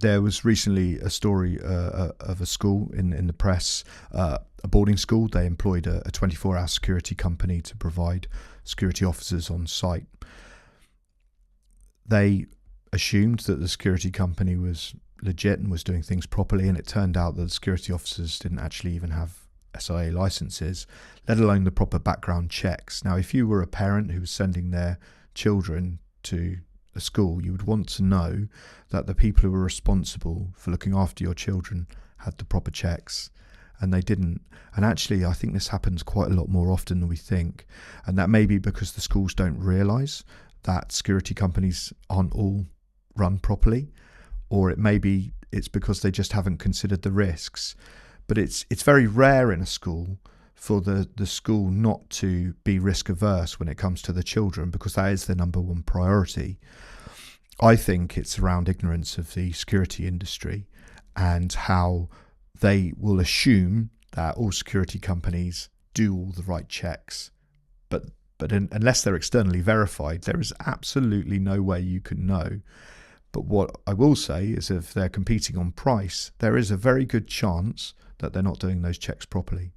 There was recently a story of a school in the press, a boarding school. They employed a 24-hour security company to provide security officers on site. They assumed that the security company was legit and was doing things properly, and it turned out that the security officers didn't actually even have SIA licenses, let alone the proper background checks. Now, if you were a parent who was sending their children to a school, you would want to know that the people who were responsible for looking after your children had the proper checks, and they didn't. And actually, I think this happens quite a lot more often than we think, and that may be because the schools don't realise that security companies aren't all run properly, or it may be it's because they just haven't considered the risks. But it's very rare in a school for the school not to be risk averse when it comes to the children, because that is their number one priority. I think it's around ignorance of the security industry and how they will assume that all security companies do all the right checks, but unless they're externally verified, there is absolutely no way you can know. But what I will say is, if they're competing on price, there is a very good chance that they're not doing those checks properly.